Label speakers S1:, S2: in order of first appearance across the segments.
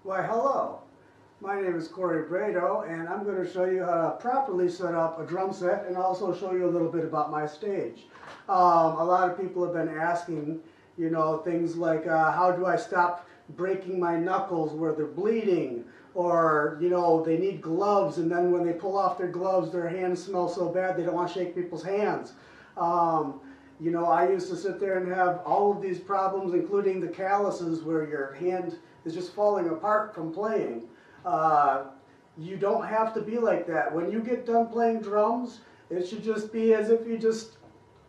S1: Why, hello. My name is Cory Bredow, and I'm going to show you how to properly set up a drum set and also show you a little bit about my stage. A lot of people have been asking, things like, how do I stop breaking my knuckles where they're bleeding? Or, they need gloves, and then when they pull off their gloves, their hands smell so bad they don't want to shake people's hands. I used to sit there and have all of these problems, including the calluses where your hand is just falling apart from playing. You don't have to be like that. When you get done playing drums, it should just be as if you just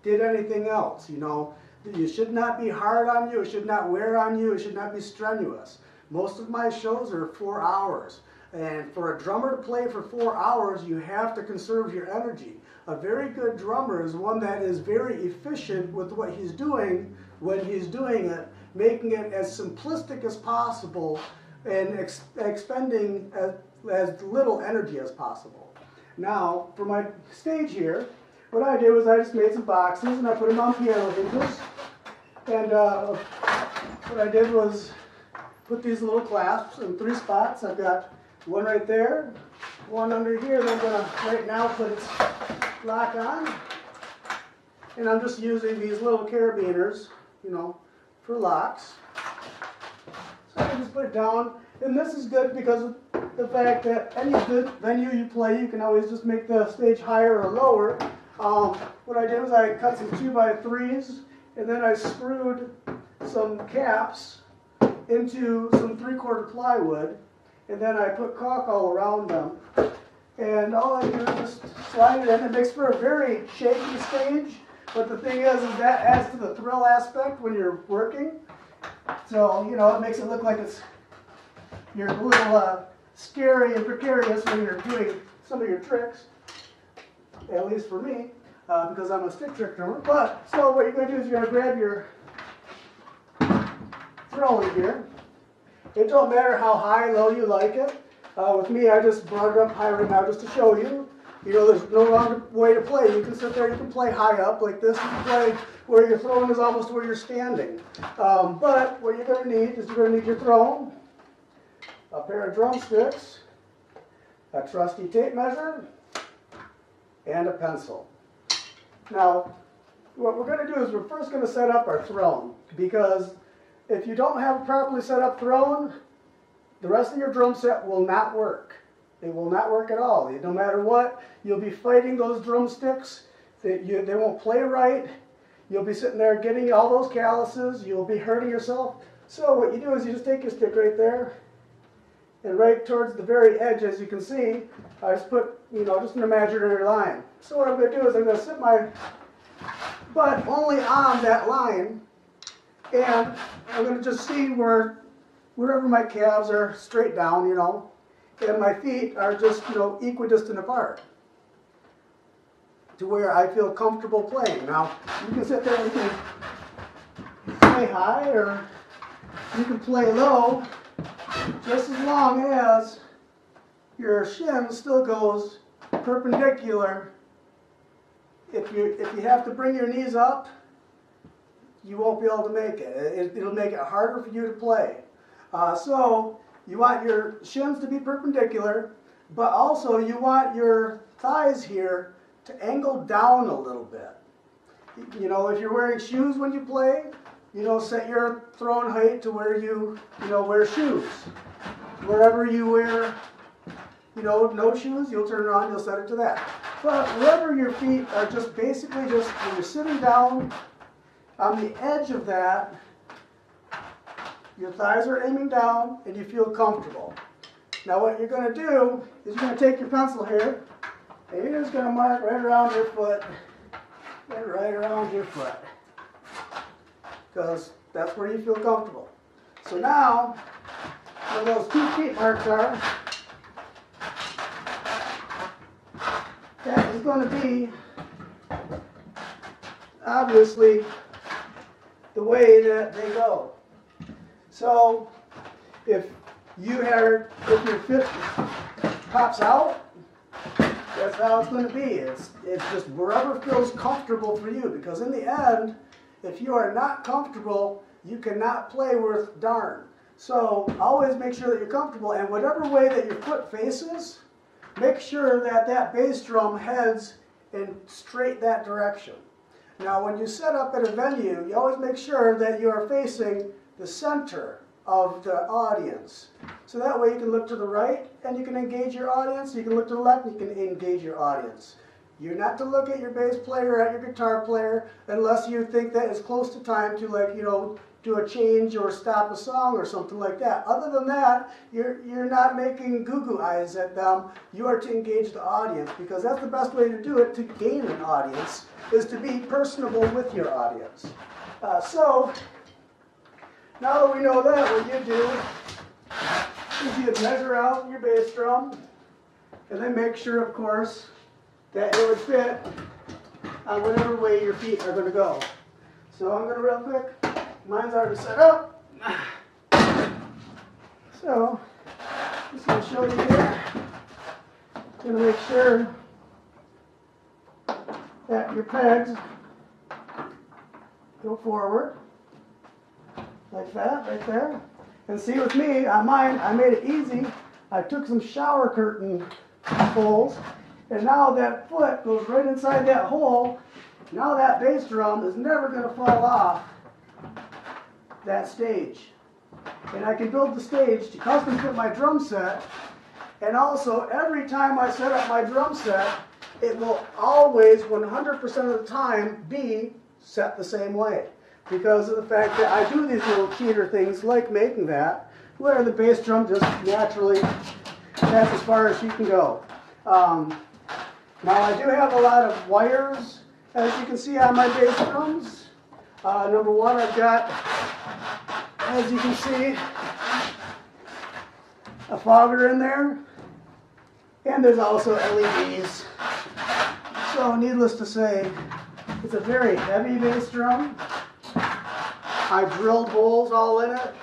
S1: did anything else. You should not be hard on you, it should not wear on you, it should not be strenuous. Most of my shows are 4 hours, and for a drummer to play for 4 hours, you have to conserve your energy. A very good drummer is one that is very efficient with what he's doing when he's doing it, making it as simplistic as possible and expending as little energy as possible. Now, for my stage here, what I did was I just made some boxes and I put them on piano hinges. And what I did was put these little clasps in 3 spots. I've got one right there, one under here that I'm going to right now put its lock on. And I'm just using these little carabiners, for locks. So I just put it down. And this is good because of the fact that any good venue you play, you can always just make the stage higher or lower. What I did was I cut some 2x3s, and then I screwed some caps into some 3/4 plywood, and then I put caulk all around them. And all I do is just slide it in. It makes for a very shaky stage, but the thing is that adds to the thrill aspect when you're working. So, it makes it look like you're a little scary and precarious when you're doing some of your tricks, at least for me, because I'm a stick trick drummer. So what you're going to do is you're going to grab your throne here. It don't matter how high, low you like it. With me, I just brought it up high right now just to show you. There's no longer way to play. You can sit there, you can play high up like this. You can play where your throne is almost where you're standing. But what you're going to need is you're going to need your throne, a pair of drumsticks, a trusty tape measure, and a pencil. Now, what we're going to do is we're first going to set up our throne, because if you don't have a properly set up throne, the rest of your drum set will not work. It will not work at all. No matter what, you'll be fighting those drumsticks. They won't play right. You'll be sitting there getting all those calluses. You'll be hurting yourself. So what you do is you just take your stick right there, and right towards the very edge, as you can see, I just put, just an imaginary line. So what I'm going to do is I'm going to sit my butt only on that line, and I'm going to just see wherever my calves are straight down, and my feet are just, equidistant apart to where I feel comfortable playing. Now, you can sit there and you can play high or you can play low, just as long as your shin still goes perpendicular. If you have to bring your knees up, you won't be able to make it. It'll make it harder for you to play. So you want your shins to be perpendicular, but also you want your thighs here to angle down a little bit. If you're wearing shoes when you play, set your throne height to where you, wear shoes. Wherever you wear, no shoes, you'll turn around, you'll set it to that. But wherever your feet are just basically just, when you're sitting down on the edge of that, your thighs are aiming down and you feel comfortable. Now what you're going to do is you're going to take your pencil here and you're just going to mark right around your foot and right around your foot, because that's where you feel comfortable. So now, where those 2 feet marks are, that is going to be obviously the way that they go. So if your foot pops out, that's how it's going to be. It's just wherever feels comfortable for you, because in the end, if you are not comfortable, you cannot play worth darn. So always make sure that you're comfortable, and whatever way that your foot faces, make sure that that bass drum heads in straight that direction. Now when you set up at a venue, you always make sure that you are facing the center of the audience. So that way you can look to the right and you can engage your audience, you can look to the left and you can engage your audience. You're not to look at your bass player or at your guitar player unless you think that it's close to time to, like, you know, do a change or stop a song or something like that. Other than that, you're not making goo-goo eyes at them. You are to engage the audience, because that's the best way to do it, to gain an audience, is to be personable with your audience. So, now that we know that, what you do is you measure out your bass drum, and then make sure, of course, that it would fit on whatever way your feet are going to go. So I'm going to real quick. Mine's already set up. So, just going to show you here. Going to make sure that your pegs go forward. Like that, right there. And see, with me, on mine, I made it easy. I took some shower curtain holes, and now that foot goes right inside that hole. Now that bass drum is never going to fall off that stage. And I can build the stage to custom fit my drum set, and also every time I set up my drum set, it will always 100% of the time be set the same way, because of the fact that I do these little cheater things like making that, where the bass drum just naturally, that's as far as you can go. Now I do have a lot of wires, as you can see on my bass drums. Number one, I've got, as you can see, a fogger in there, and there's also LEDs. So needless to say, it's a very heavy bass drum. I drilled holes all in it.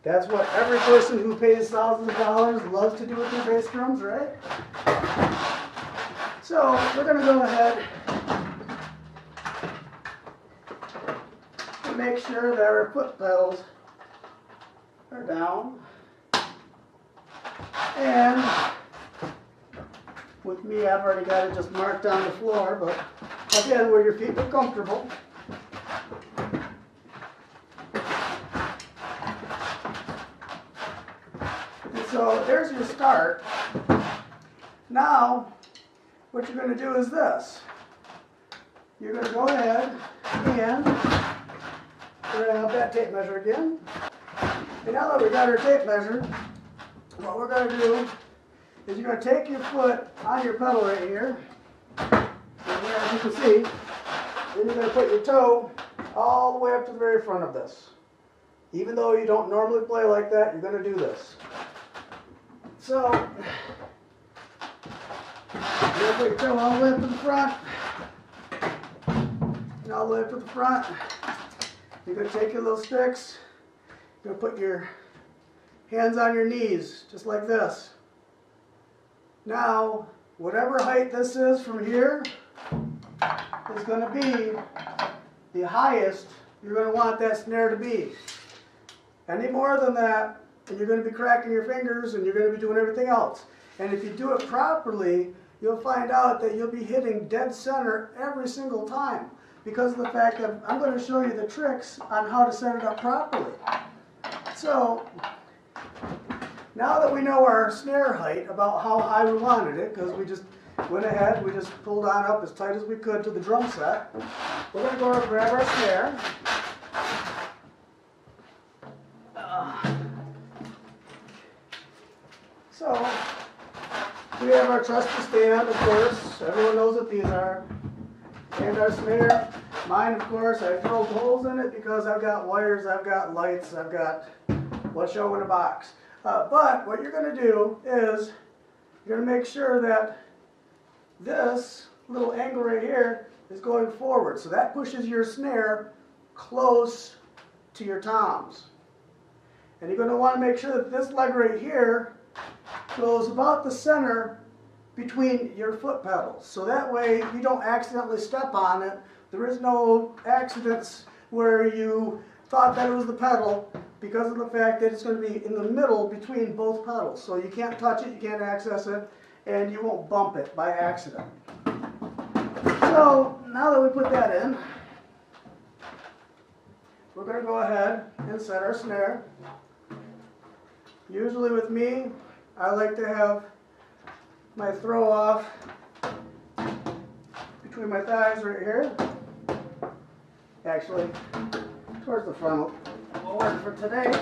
S1: That's what every person who pays thousands of dollars loves to do with their bass drums, right? So we're going to go ahead and make sure that our foot pedals are down. And with me, I've already got it just marked on the floor, but again, where your feet are comfortable. And so there's your start. Now, what you're going to do is this. You're going to go ahead and we're going to have that tape measure again. And now that we've got our tape measure, what we're going to do is you're going to take your foot on your pedal right here, and here, as you can see, then you're going to put your toe all the way up to the very front of this. Even though you don't normally play like that, you're going to do this. So, you're going to put your toe all the way up to the front, and all the way up to the front. You're going to take your little sticks, you're going to put your hands on your knees, just like this. Now, whatever height this is from here is going to be the highest you're going to want that snare to be. Any more than that, and you're going to be cracking your fingers and you're going to be doing everything else. And if you do it properly, you'll find out that you'll be hitting dead center every single time, because of the fact that I'm going to show you the tricks on how to set it up properly. So, now that we know our snare height, about how high we wanted it, because we just went ahead, we just pulled on up as tight as we could to the drum set, we're going to go and grab our snare. So, we have our trusty stand, of course. Everyone knows what these are. And our snare. Mine, of course, I drilled holes in it because I've got wires, I've got lights, I've got what's show in a box. But what you're going to do is you're going to make sure that this little angle right here is going forward. So that pushes your snare close to your toms. And you're going to want to make sure that this leg right here goes about the center between your foot pedals. So that way you don't accidentally step on it. There is no accidents where you thought that it was the pedal, because of the fact that it's going to be in the middle between both pedals. So you can't touch it, you can't access it, and you won't bump it by accident. So now that we put that in, we're going to go ahead and set our snare. Usually with me, I like to have my throw off between my thighs right here. Actually, towards the front will work for today.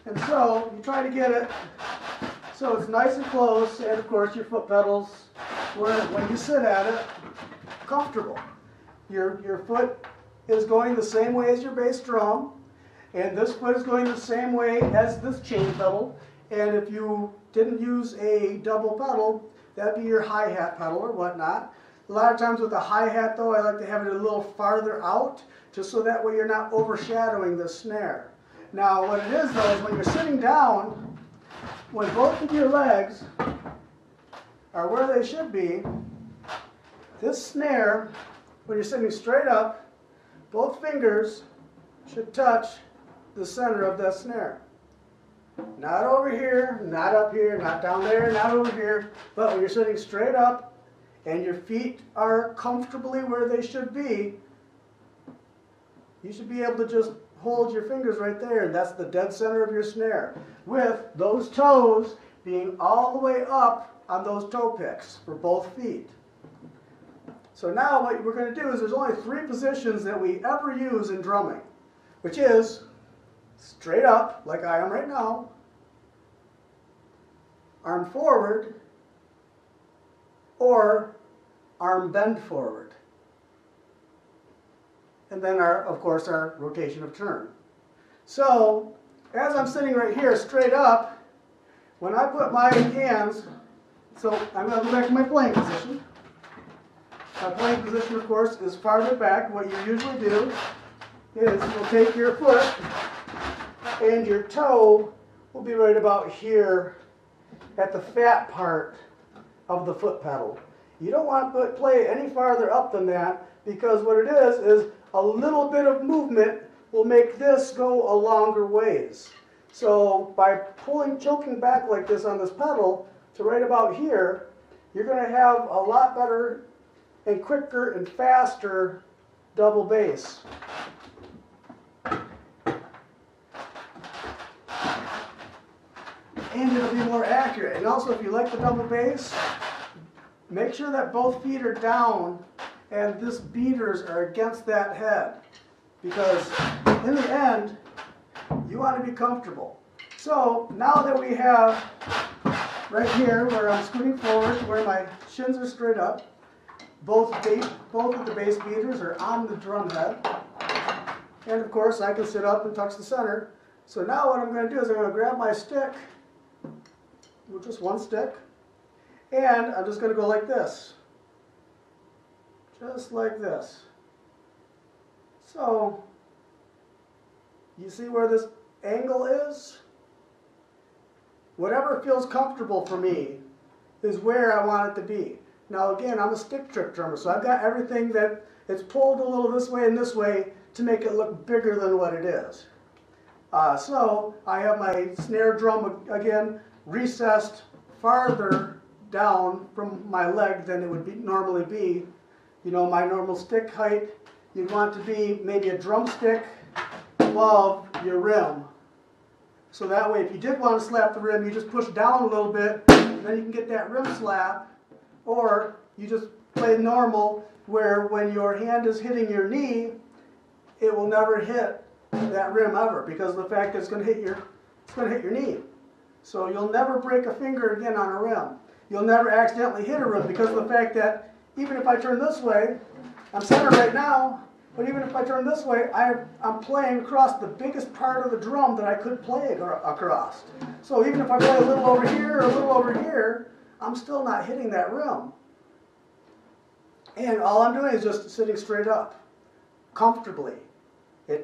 S1: And so you try to get it so it's nice and close, and of course your foot pedals, when you sit at it, comfortable. Your foot is going the same way as your bass drum, and this foot is going the same way as this chain pedal. And if you didn't use a double pedal, that'd be your hi-hat pedal or whatnot. A lot of times with the hi-hat though, I like to have it a little farther out, just so that way you're not overshadowing the snare. Now what it is though is when you're sitting down, when both of your legs are where they should be, this snare, when you're sitting straight up, both fingers should touch the center of that snare. Not over here, not up here, not down there, not over here, but when you're sitting straight up and your feet are comfortably where they should be, you should be able to just hold your fingers right there, and that's the dead center of your snare, with those toes being all the way up on those toe picks for both feet. So now what we're going to do is there's only 3 positions that we ever use in drumming, which is straight up, like I am right now, arm forward, or arm bend forward. And then, of course, our rotation of turn. So, as I'm sitting right here straight up, when I put my hands, so I'm going to go back to my playing position. My playing position, of course, is farther back. What you usually do is you'll take your foot and your toe will be right about here at the fat part of the foot pedal. You don't want to play any farther up than that, because what it is a little bit of movement will make this go a longer ways. So by choking back like this on this pedal to right about here, you're going to have a lot better and quicker and faster double bass. And it'll be more accurate. And also, if you like the double bass, make sure that both feet are down and this beaters are against that head, because in the end you want to be comfortable. So now that we have right here where I'm scooting forward, where my shins are straight up, both of the bass beaters are on the drum head, and of course I can sit up and touch the center. So now what I'm going to do is I'm going to grab my stick with just one stick, and I'm just going to go like this. Just like this. So, you see where this angle is? Whatever feels comfortable for me is where I want it to be. Now again, I'm a stick trick drummer, so I've got everything that it's pulled a little this way and this way to make it look bigger than what it is. So, I have my snare drum again recessed farther down from my leg than it would normally be. You know, my normal stick height, you'd want to be maybe a drumstick above your rim. So that way, if you did want to slap the rim, you just push down a little bit, and then you can get that rim slap. Or you just play normal, where when your hand is hitting your knee, it will never hit that rim ever, because of the fact that it's going to hit your knee. So you'll never break a finger again on a rim. You'll never accidentally hit a rim, because of the fact that even if I turn this way, I'm centered right now, but even if I turn this way, I'm playing across the biggest part of the drum that I could play across. So even if I play a little over here or a little over here, I'm still not hitting that rim. And all I'm doing is just sitting straight up, comfortably.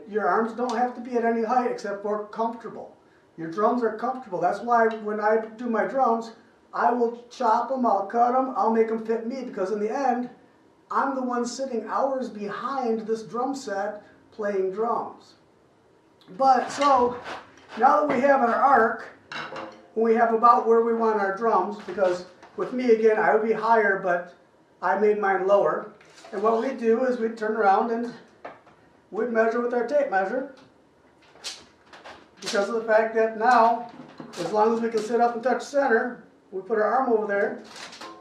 S1: Your arms don't have to be at any height except for comfortable. Your drums are comfortable. That's why when I do my drums, I will chop them, I'll cut them, I'll make them fit me, because in the end, I'm the one sitting hours behind this drum set playing drums. But so, now that we have our arc, we have about where we want our drums, because with me again, I would be higher, but I made mine lower. And what we do is we'd turn around and we'd measure with our tape measure, because of the fact that now, as long as we can sit up and touch center, we put our arm over there,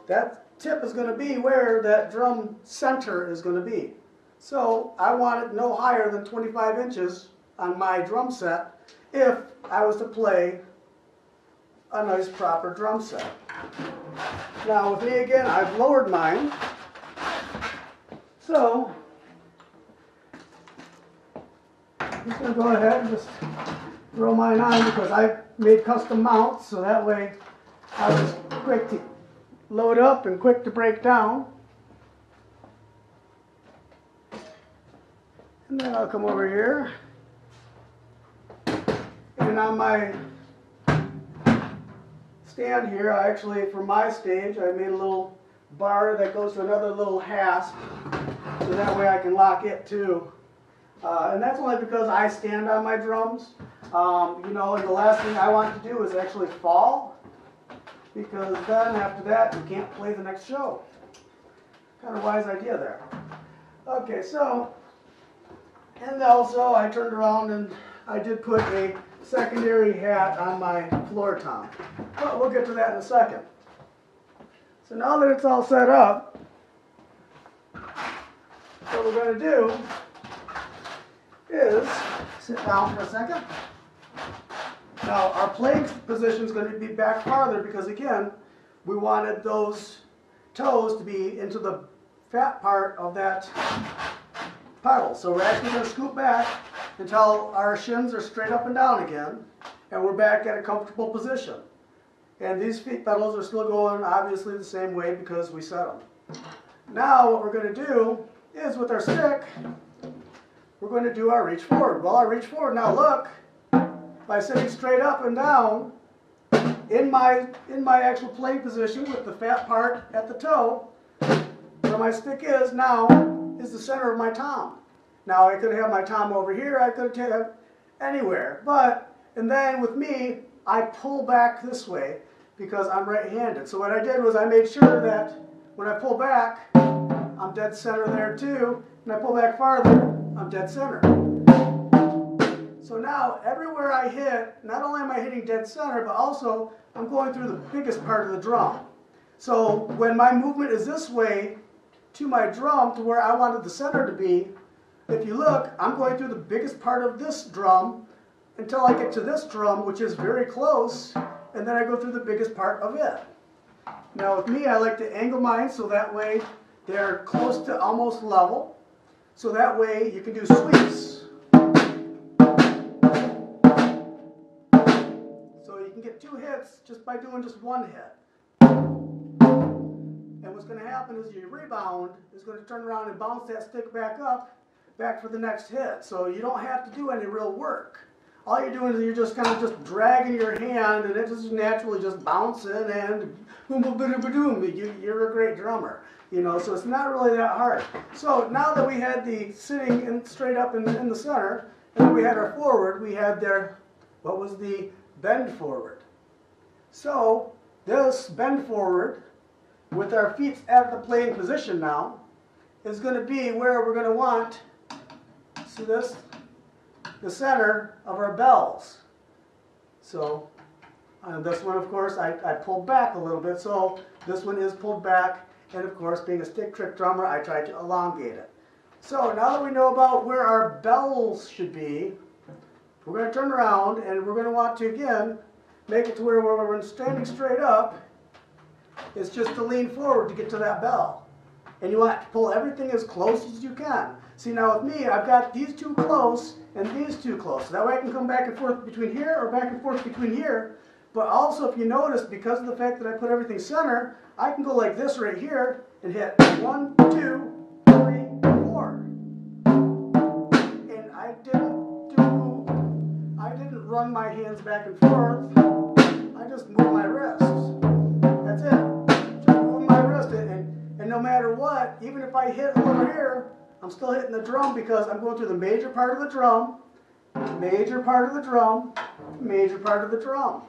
S1: that tip is going to be where that drum center is going to be. So I want it no higher than 25 inches on my drum set if I was to play a nice proper drum set. Now with me again, I've lowered mine. So I'm just going to go ahead and just throw mine on, because I've made custom mounts, so that way I was quick to load up and quick to break down. And then I'll come over here, and on my stand here, I actually, for my stage, I made a little bar that goes to another little hasp, so that way I can lock it too. And that's only because I stand on my drums. You know, and the last thing I want to do is actually fall, because then after that you can't play the next show. Kind of wise idea there. Okay, so, and also I turned around and I did put a secondary hat on my floor tom. But we'll get to that in a second. So now that it's all set up, what we're going to do is sit down for a second. Now our playing position is going to be back farther, because again, we wanted those toes to be into the fat part of that pedal. So we're actually going to scoot back until our shins are straight up and down again, and we're back at a comfortable position. And these feet pedals are still going obviously the same way because we set them. Now what we're going to do is with our stick, we're going to do our reach forward. Well, our reach forward, now look, by sitting straight up and down in my actual playing position with the fat part at the toe, where my stick is now is the center of my tom. Now I could have my tom over here, I could have anywhere, and then with me, I pull back this way because I'm right-handed. So what I did was I made sure that when I pull back, I'm dead center there too, and I pull back farther, I'm dead center. So now, everywhere I hit, not only am I hitting dead center, but also I'm going through the biggest part of the drum. So when my movement is this way to my drum, to where I wanted the center to be, if you look, I'm going through the biggest part of this drum until I get to this drum, which is very close, and then I go through the biggest part of it. Now with me, I like to angle mine so that way they're close to almost level, so that way you can do sweeps. Get 2 hits just by doing just 1 hit. And what's going to happen is your rebound is going to turn around and bounce that stick back up, back for the next hit. So you don't have to do any real work. All you're doing is you're just kind of just dragging your hand, and it just naturally just bouncing, and boom, boom, boom, boom, boom. You're a great drummer. You know, so it's not really that hard. So now that we had the sitting in, straight up in the center, and then we had our forward, we had their, what was the bend forward. So this bend forward with our feet at the playing position now is going to be where we're going to want, see this, the center of our bells. So this one, of course, I pulled back a little bit, so this one is pulled back, and of course, being a stick trick drummer, I tried to elongate it. So now that we know about where our bells should be, we're going to turn around, and we're going to want to, again, make it to where we're standing straight up. It's just to lean forward to get to that bell. And you want to pull everything as close as you can. See, now with me, I've got these 2 close and these 2 close. So that way I can come back and forth between here or back and forth between here. But also, if you notice, because of the fact that I put everything center, I can go like this right here and hit 1, 2, 3, 4. And I didn't run my hands back and forth. I just move my wrists. That's it. Just move my wrist. And And no matter what, even if I hit over here, I'm still hitting the drum because I'm going through the major part of the drum, major part of the drum, major part of the drum.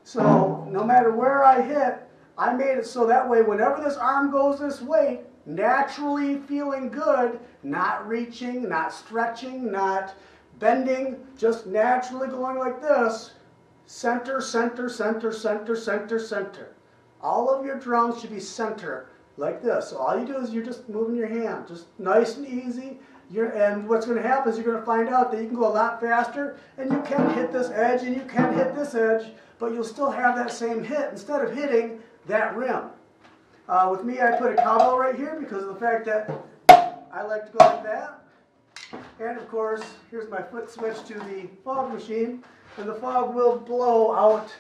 S1: So no matter where I hit, I made it so that way whenever this arm goes this way, naturally feeling good, not reaching, not stretching, not bending, just naturally going like this, center, center, center, center, center, center. All of your drums should be center, like this. So all you do is you're just moving your hand, just nice and easy. And what's going to happen is you're going to find out that you can go a lot faster, and you can hit this edge, and you can hit this edge, but you'll still have that same hit instead of hitting that rim. With me, I put a cowbell right here because of the fact that I like to go like that. And of course, here's my foot switch to the fog machine, and the fog will blow out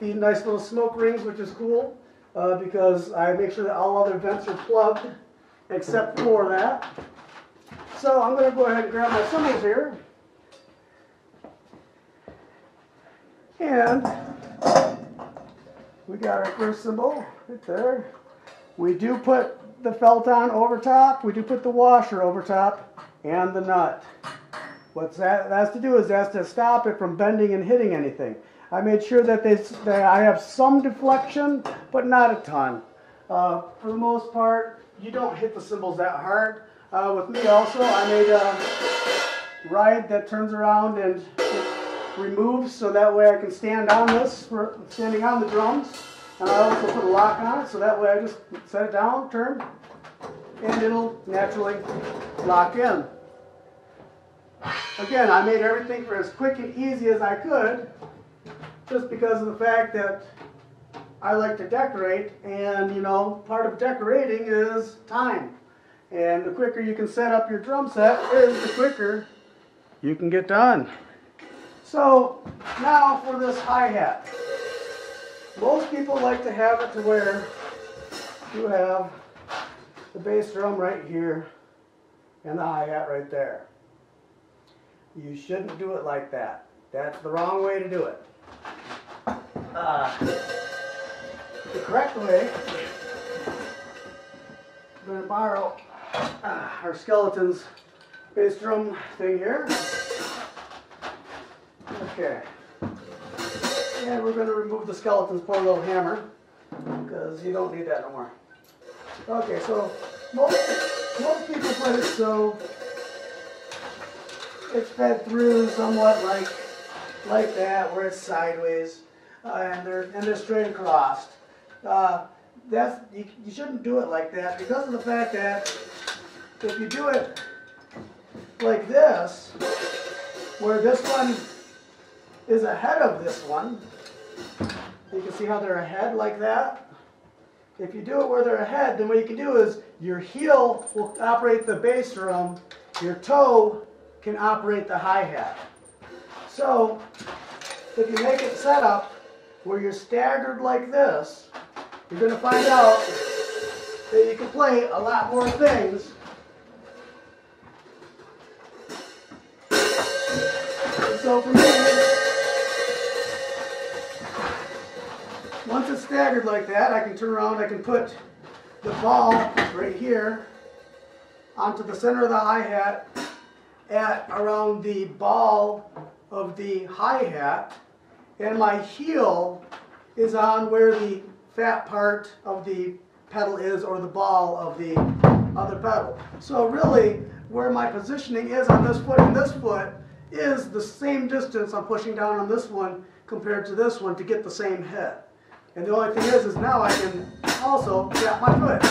S1: these nice little smoke rings, which is cool because I make sure that all other vents are plugged except for that. So I'm going to go ahead and grab my cymbals here. And we got our first cymbal right there. We do put the felt on over top. We do put the washer over top and the nut. What that has to do is that's to stop it from bending and hitting anything. I made sure that I have some deflection, but not a ton. For the most part, you don't hit the cymbals that hard. With me also, I made a ride that turns around and removes so that way I can stand on this, for standing on the drums. And I also put a lock on it so that way I just set it down, turn, and it'll naturally lock in. Again, I made everything for as quick and easy as I could just because of the fact that I like to decorate, and you know, part of decorating is time. And the quicker you can set up your drum set is the quicker you can get done. So now for this hi-hat. Most people like to have it to where you have the bass drum right here and the hi-hat right there. You shouldn't do it like that. That's the wrong way to do it. The correct way, I'm going to borrow our skeleton's bass drum thing here. Okay. And we're going to remove the skeleton's poor little hammer because you don't need that no more. Okay, so most people put it so it's fed through somewhat like that, where it's sideways and they're straight across. You shouldn't do it like that because of the fact that if you do it like this, where this one is ahead of this one, you can see how they're ahead like that. If you do it where they're ahead, then what you can do is your heel will operate the bass drum, your toe can operate the hi-hat. So if you make it set up where you're staggered like this, you're going to find out that you can play a lot more things. And so for me, once it's staggered like that, I can turn around, I can put the ball right here onto the center of the hi-hat at around the ball of the hi-hat, and my heel is on where the fat part of the pedal is, or the ball of the other pedal. So really, where my positioning is on this foot and this foot is the same distance I'm pushing down on this one compared to this one to get the same hit. And the only thing is now I can also tap my foot.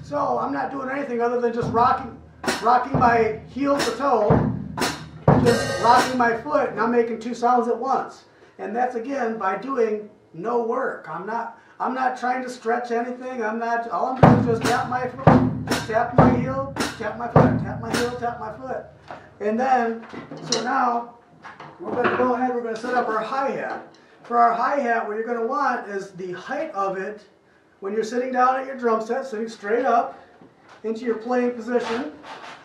S1: So I'm not doing anything other than just rocking my heel to toe, just rocking my foot, and I'm making two sounds at once. And that's again by doing no work. I'm not trying to stretch anything. All I'm doing is just tap my foot, tap my heel, tap my foot, tap my heel, tap my foot. And then, so now we're going to go ahead, we're going to set up our hi-hat. For our hi-hat, what you're going to want is the height of it when you're sitting down at your drum set, sitting straight up into your playing position.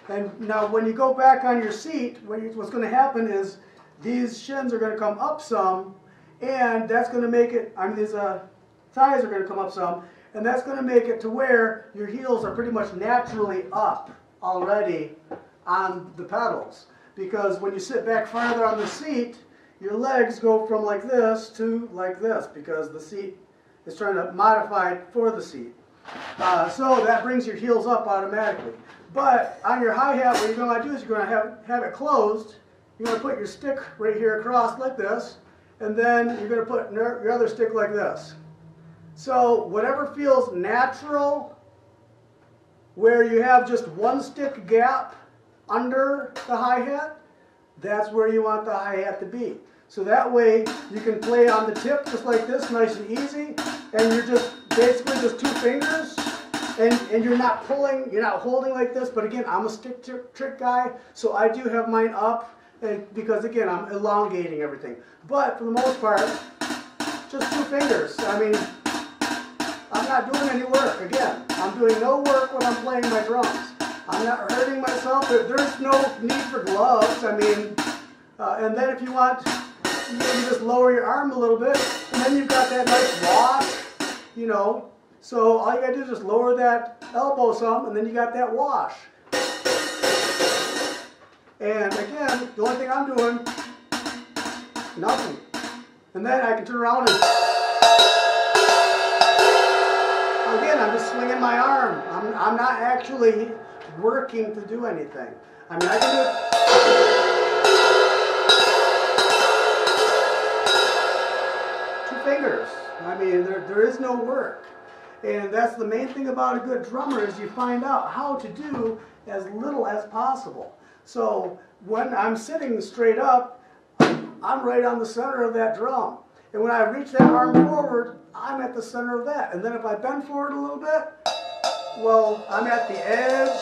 S1: And now when you go back on your seat, what's going to happen is these shins are going to come up some, and that's going to make it, these thighs are going to come up some, and that's going to make it to where your heels are pretty much naturally up already on the pedals. Because when you sit back farther on the seat, your legs go from like this to like this, because the seat is trying to modify it for the seat. So that brings your heels up automatically. But on your hi-hat, what you're going to do is you're going to have it closed. You're going to put your stick right here across like this, and then you're going to put your other stick like this. So whatever feels natural, where you have just one stick gap under the hi-hat, that's where you want the hi-hat to be. So that way you can play on the tip just like this, nice and easy, and you're just basically just two fingers, and you're not pulling, you're not holding like this. But again, I'm a stick trick guy, so I do have mine up, because again, I'm elongating everything. But for the most part, just two fingers. I mean, I'm not doing any work. Again, I'm doing no work when I'm playing my drums. I'm not hurting myself. There's no need for gloves. I mean, and then if you want, you can just lower your arm a little bit, and then you've got that nice wash, you know. So all you gotta do is just lower that elbow some, and then you got that wash. And again, the only thing I'm doing, nothing. And then I can turn around and, again, I'm just swinging my arm. I'm not actually working to do anything. I mean, I can do it. Two fingers. I mean, there is no work. And that's the main thing about a good drummer, is you find out how to do as little as possible. So when I'm sitting straight up, I'm right on the center of that drum. And when I reach that arm forward, I'm at the center of that. And then if I bend forward a little bit, well, I'm at the edge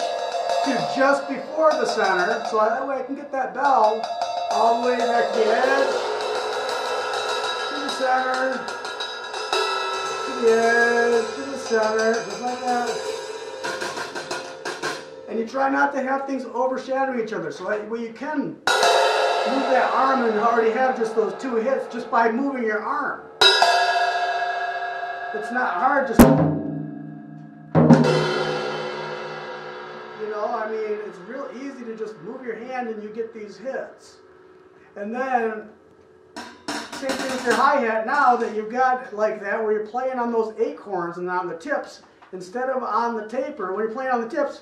S1: to just before the center. So that way I can get that bell all the way back to the edge, to the center, to the edge, to the center, just like that. And you try not to have things overshadow each other. So that way you can move that arm and already have just those two hits just by moving your arm. It's not hard, just, you know, I mean, it's real easy to just move your hand and you get these hits. And then, same thing with your hi-hat now that you've got like that, where you're playing on those acorns and on the tips, instead of on the taper. When you're playing on the tips,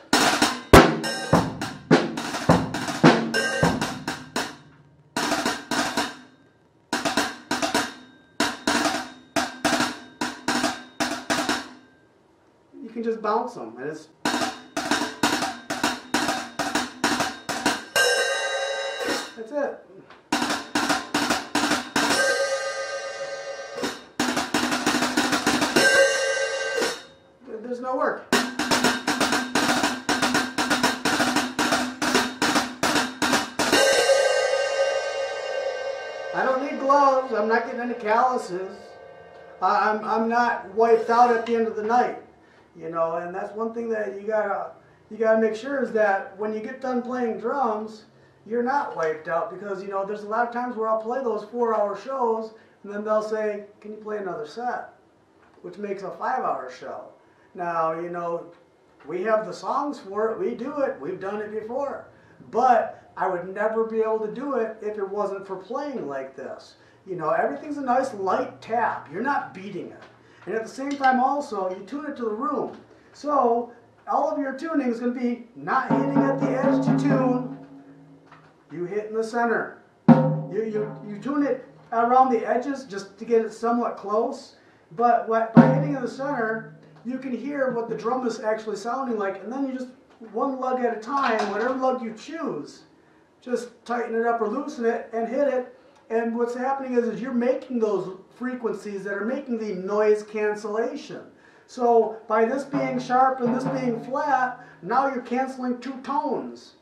S1: you can just bounce them, and it's, that's it. There's no work. I don't need gloves. I'm not getting any calluses. I'm not wiped out at the end of the night. You know, and that's one thing that you gotta make sure, is that when you get done playing drums, you're not wiped out. Because, you know, there's a lot of times where I'll play those 4-hour shows, and then they'll say, can you play another set? Which makes a 5-hour show. Now, you know, we have the songs for it, we do it, we've done it before. But I would never be able to do it if it wasn't for playing like this. You know, everything's a nice light tap. You're not beating it. And at the same time also, you tune it to the room. So all of your tuning is going to be not hitting at the edge to tune. You hit in the center. You tune it around the edges just to get it somewhat close. But by hitting in the center, you can hear what the drum is actually sounding like. And then you just, one lug at a time, whatever lug you choose, just tighten it up or loosen it and hit it. And what's happening is you're making those frequencies that are making the noise cancellation. So by this being sharp and this being flat, now you're canceling two tones,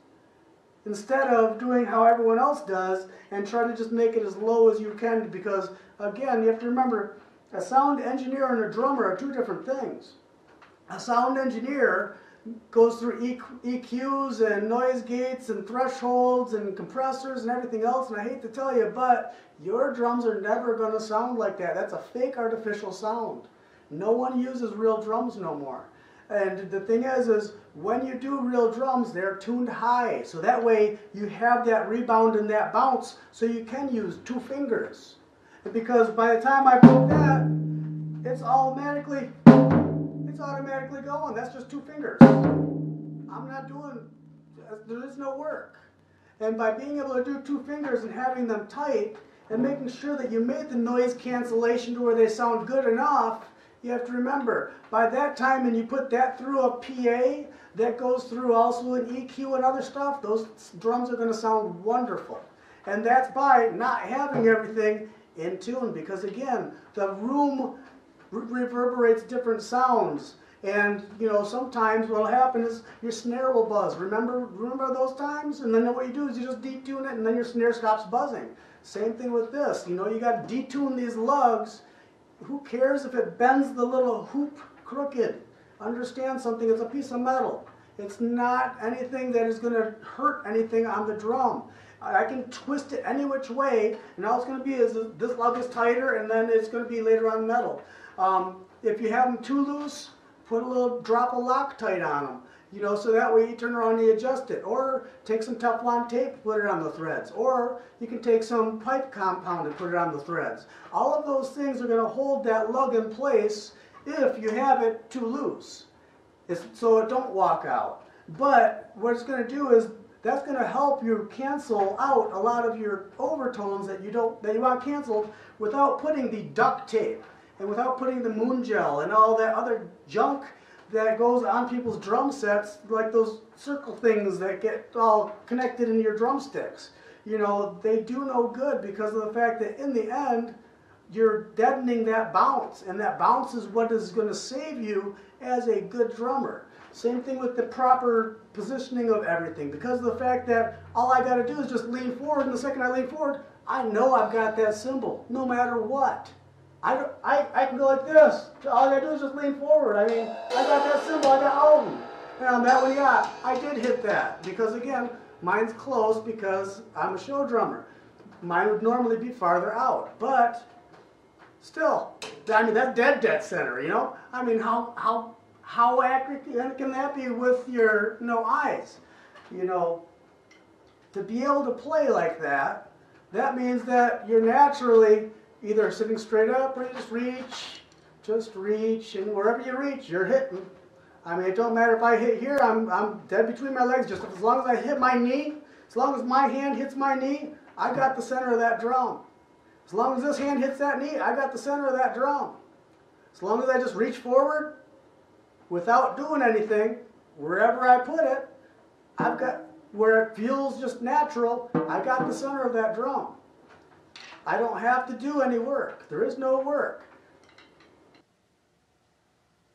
S1: instead of doing how everyone else does and trying to just make it as low as you can. Because again, you have to remember, a sound engineer and a drummer are two different things. A sound engineer goes through EQs and noise gates and thresholds and compressors and everything else, and I hate to tell you, but your drums are never going to sound like that. That's a fake artificial sound. No one uses real drums no more. And the thing is when you do real drums, they're tuned high. So that way you have that rebound and that bounce, so you can use 2 fingers. Because by the time I put that, it's automatically going. That's just 2 fingers. I'm not doing, there is no work. And by being able to do 2 fingers and having them tight and making sure that you made the noise cancellation to where they sound good enough, you have to remember, by that time, and you put that through a PA, that goes through also an EQ and other stuff, those drums are going to sound wonderful. And that's by not having everything in tune, because again, the room reverberates different sounds. And you know, sometimes what'll happen is your snare will buzz. Remember those times? And then what you do is you just detune it, and then your snare stops buzzing. Same thing with this. You know, you got to detune these lugs. Who cares if it bends the little hoop crooked? Understand something, it's a piece of metal. It's not anything that is going to hurt anything on the drum. I can twist it any which way, and all it's going to be is this lug is tighter, and then it's going to be later on metal. If you have them too loose, put a little drop of Loctite on them. You know, so that way you turn around and you adjust it. Or take some Teflon tape, put it on the threads. Or you can take some pipe compound and put it on the threads. All of those things are going to hold that lug in place if you have it too loose, so it don't walk out. But what it's going to do is that's going to help you cancel out a lot of your overtones that you want canceled without putting the duct tape and without putting the moon gel and all that other junk that goes on people's drum sets, like those circle things that get all connected in your drumsticks. You know, they do no good because of the fact that in the end, you're deadening that bounce, and that bounce is what is going to save you as a good drummer. Same thing with the proper positioning of everything, because of the fact that all I got to do is just lean forward, and the second I lean forward, I know I've got that cymbal, no matter what. I can go like this. All I got to do is just lean forward. I mean, I got that cymbal, I got all of them. And on that one, yeah, I did hit that, because again, mine's close because I'm a show drummer. Mine would normally be farther out, but still, I mean, that's dead center, you know? I mean, how accurate can that be with your eyes? You know, to be able to play like that, that means that you're naturally either sitting straight up or you just reach, and wherever you reach, you're hitting. I mean, it don't matter if I hit here, I'm dead between my legs. Just as long as I hit my knee, as long as my hand hits my knee, I got the center of that drum. As long as this hand hits that knee, I got the center of that drum. As long as I just reach forward without doing anything, wherever I put it, I've got, where it feels just natural, I got the center of that drum. I don't have to do any work. There is no work.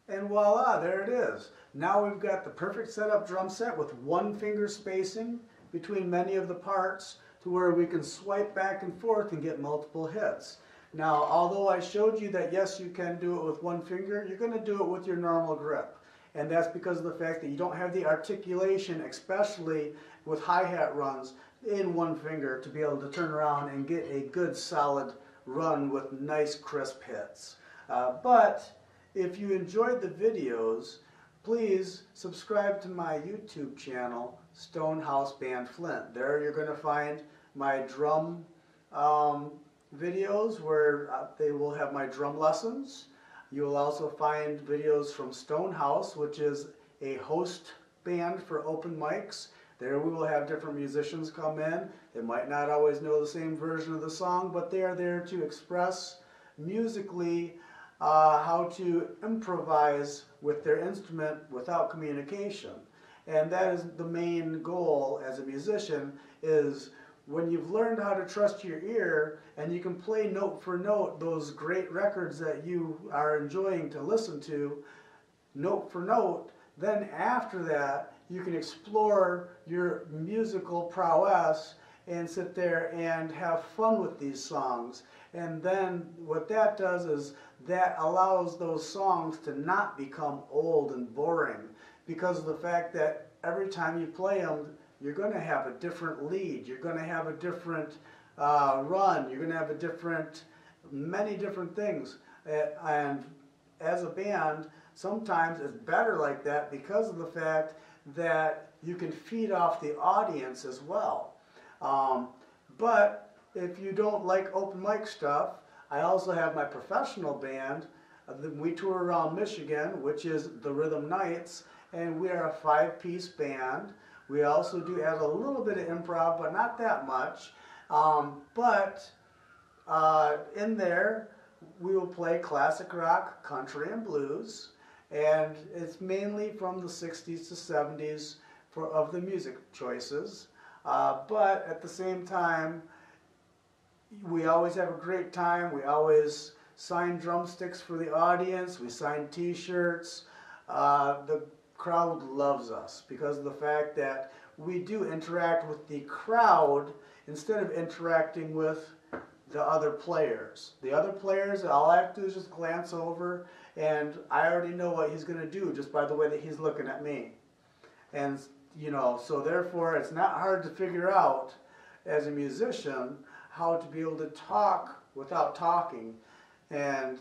S1: And voila, there it is. Now we've got the perfect setup drum set with 1 finger spacing between many of the parts, to where we can swipe back and forth and get multiple hits. Now, although I showed you that yes, you can do it with 1 finger, you're going to do it with your normal grip. And that's because of the fact that you don't have the articulation, especially with hi-hat runs, in 1 finger to be able to turn around and get a good solid run with nice crisp hits. But if you enjoyed the videos, please subscribe to my YouTube channel, Stonehouse Band Flint. There you're going to find my drum videos where they will have my drum lessons. You will also find videos from Stonehouse, which is a host band for open mics. There we will have different musicians come in. They might not always know the same version of the song, but they are there to express musically how to improvise with their instrument without communication. And that is the main goal as a musician, is when you've learned how to trust your ear and you can play note for note those great records that you are enjoying to listen to, note for note, then after that you can explore your musical prowess and sit there and have fun with these songs. And then what that does is that allows those songs to not become old and boring. because of the fact that every time you play them, you're going to have a different lead, you're going to have a different run, you're going to have a different, many different things. And as a band, sometimes it's better like that because of the fact that you can feed off the audience as well. But if you don't like open mic stuff, I also have my professional band. We tour around Michigan, which is the Rhythm Knights, and we are a 5-piece band. We also do add a little bit of improv, but not that much. In there, we will play classic rock, country, and blues, and it's mainly from the 60s to 70s of the music choices. But at the same time, we always have a great time. We always sign drumsticks for the audience. We sign t-shirts. The crowd loves us because of the fact that we do interact with the crowd instead of interacting with the other players. The other players, all I have to do is just glance over, and I already know what he's going to do just by the way that he's looking at me. And, you know, so therefore it's not hard to figure out as a musician how to be able to talk without talking. And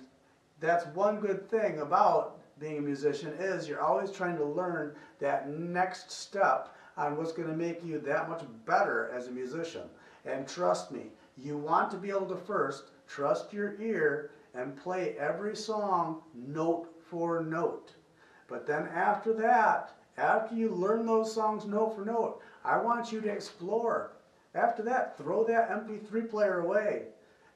S1: that's one good thing about being a musician, is you're always trying to learn that next step on what's going to make you that much better as a musician. And trust me, you want to be able to first trust your ear and play every song note for note. But then after that, after you learn those songs note for note, I want you to explore. After that, throw that MP3 player away.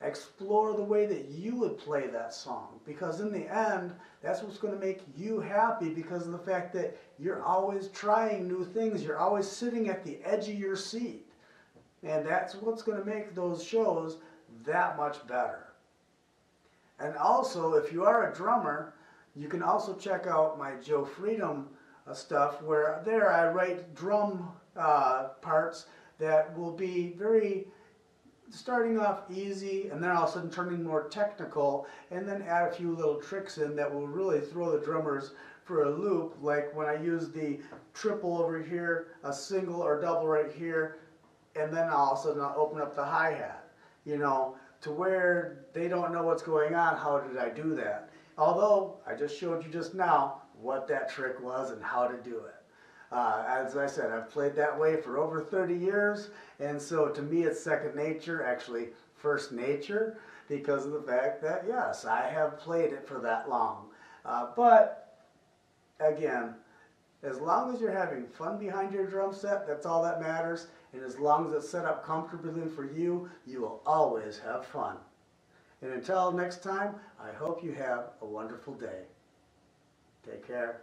S1: Explore the way that you would play that song, because in the end, that's what's going to make you happy, because of the fact that you're always trying new things. You're always sitting at the edge of your seat. And that's what's going to make those shows that much better. And also, if you are a drummer, you can also check out my Joe Freedom stuff, where there I write drum parts that will be very starting off easy and then all of a sudden turning more technical, and then add a few little tricks in that will really throw the drummers for a loop, like when I use the triple over here, a single or double right here, and then all of a sudden I'll open up the hi-hat, you know, to where they don't know what's going on. How did I do that? Although I just showed you just now what that trick was and how to do it. As I said, I've played that way for over 30 years, and so to me it's second nature, actually first nature, because of the fact that, yes, I have played it for that long. But, again, as long as you're having fun behind your drum set, that's all that matters, and as long as it's set up comfortably for you, you will always have fun. And until next time, I hope you have a wonderful day. Take care.